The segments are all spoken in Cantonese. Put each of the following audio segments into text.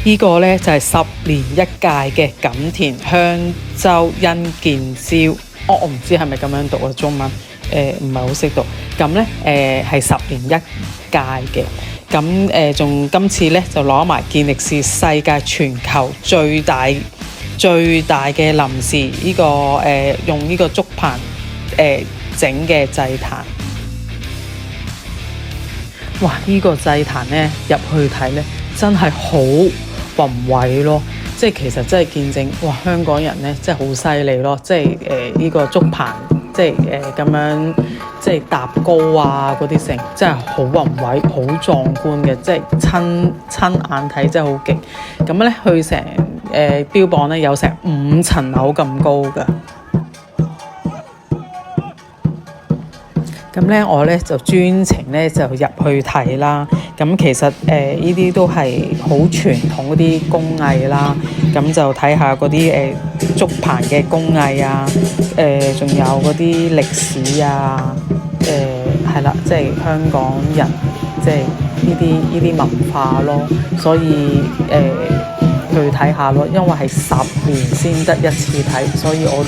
呢個呢，就係10年一屆嘅錦田香洲恩健燒，我唔知係咪咁樣讀啊，中文唔係好識讀。咁呢係10年一屆嘅，咁仲今次呢就攞埋健力士世界全球最大嘅臨時呢個用呢個竹棚整嘅祭壇。哇！呢個祭壇呢，入去睇呢，真係好宏偉咯，即係其實真係見證哇香港人呢真係好犀利咯，即係呢個竹棚，即係咁樣即係搭高啊嗰啲成，真係好宏偉、好壯觀嘅，即係親眼睇真係好勁。咁咧佢成標榜咧有成5層樓咁高㗎。咁咧我咧就專程咧就入去睇啦。咁其實呢啲都係好傳統嗰啲工藝啦。咁就睇下嗰啲竹棚嘅工藝啊，仲有嗰啲歷史啊，係啦，即係香港人即係呢啲文化咯。所以去睇下咯，因為係10年先得一次睇，所以我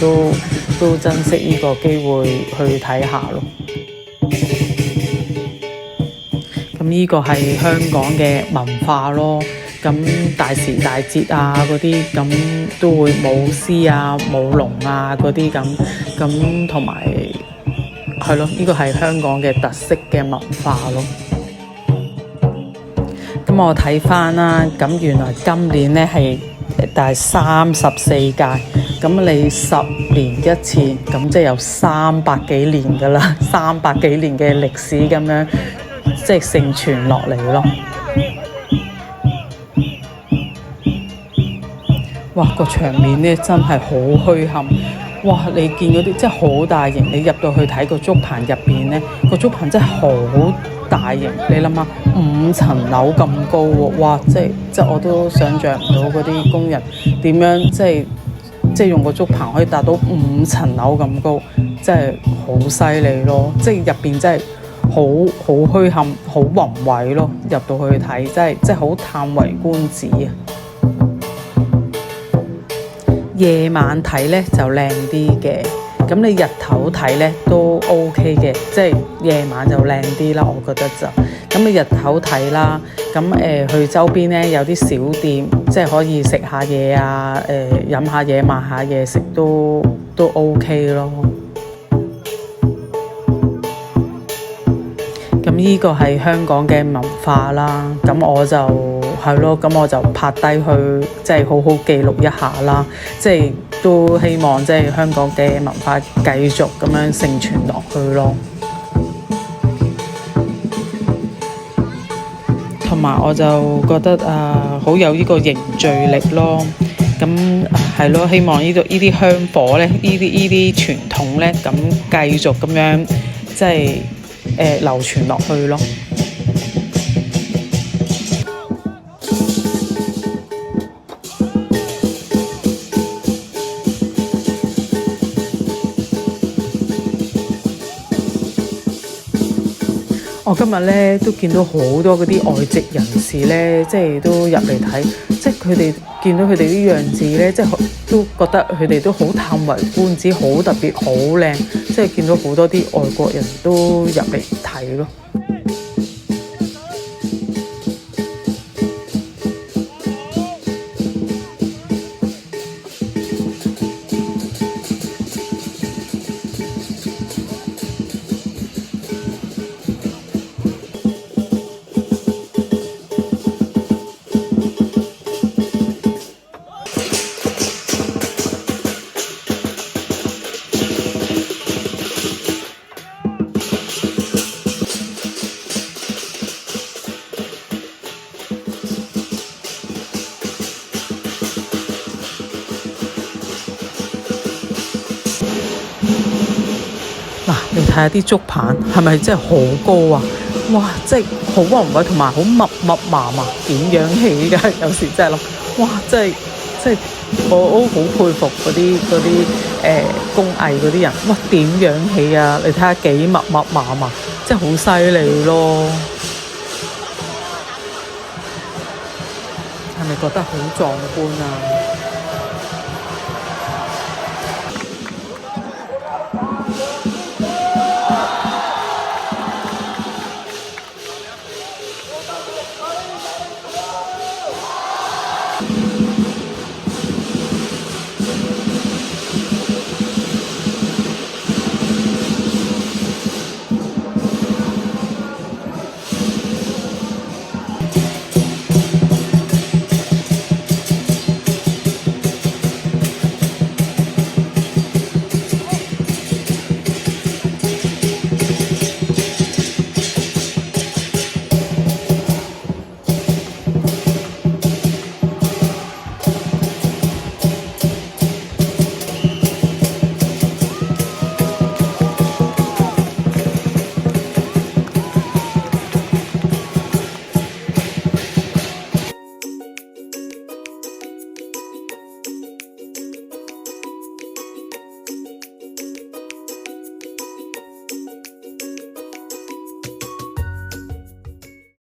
都珍惜呢個機會去睇下咯。咁呢個係香港嘅文化咯，咁大時大節啊嗰啲，咁都會舞獅啊、舞龍啊嗰啲咁同埋係咯，呢個係香港嘅特色嘅文化咯。咁我睇翻啦，咁原來今年呢係第34屆，咁你10年一次，咁即係有300幾年噶啦，300幾年嘅歷史咁樣，即係承傳落嚟咯。哇！個場面呢真係好墟冚，哇！你見嗰啲真係好大型，你入到去睇個竹棚入邊呢，個竹棚真係好大型，你諗下5層樓咁高喎，哇！即係我都想像唔到嗰啲工人點樣即係用個竹棚可以達到5層樓咁高，真係好犀利咯！即係入邊真係好墟冚、好宏偉咯，入到去睇真係好歎為觀止啊！夜晚睇呢就靚啲嘅，咁你日頭睇呢都 OK 嘅，即係夜晚就靚啲啦，我覺得就。咁你日頭睇啦，咁去周邊呢有啲小店，即係可以食下嘢啊，飲下嘢、買下嘢食都 OK 咯。咁呢個係香港嘅文化啦，咁我就係咯，咁我就拍低去，即係好好記錄一下啦，即係都希望即係香港嘅文化繼續咁樣承傳落去咯。同埋我就覺得好有呢個凝聚力咯，咁係咯，希望呢啲香火咧，呢啲傳統咧，咁繼續咁樣即係流傳落去咯。我今日咧都見到好多嗰啲外籍人士咧，即係都入嚟睇，即係佢哋見到佢哋啲樣子咧，即係都覺得佢哋都好歎為觀止，好特別，好靚，即係見到好多啲外國人都入嚟睇咯。嗱，你睇下啲竹棚係咪真係好高啊？哇，真係好宏偉，同埋好密麻麻，點樣起㗎？有時真係諗，哇，真係我都好佩服嗰啲工藝嗰啲人，哇，點樣起啊？你睇下幾密麻麻，真係好犀利咯！係咪覺得好壯觀啊？